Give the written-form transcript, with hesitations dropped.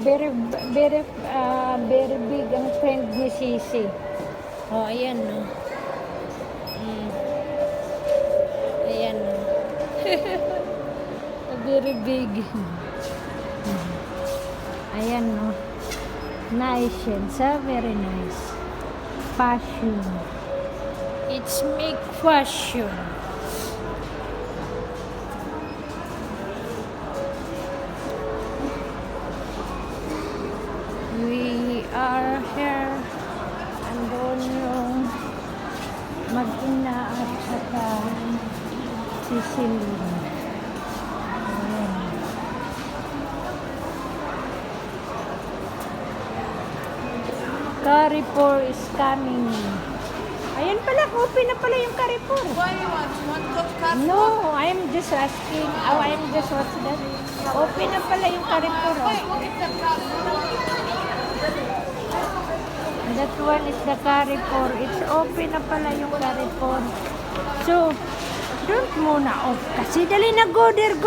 Very big ang friend ni Sisi. Oh, ayan, no. Ayan, no. Very big. Ayan, no. Nice yan. So, very nice. Fashion. It's make fashion. We are here. Andun yung mag-ina at saka si Celine. Ayan. Carrefour is coming. Ayan pala, open na pala yung Carrefour. Why you want? You want to go to Carrefour? No, I'm just asking. Oh, I'm just what's that? Open na pala yung Carrefour. Oh. It's a Carrefour. That one is the Carrefour. It's open na pala yung Carrefour. So, don't muna off kasi dali na go there. Go.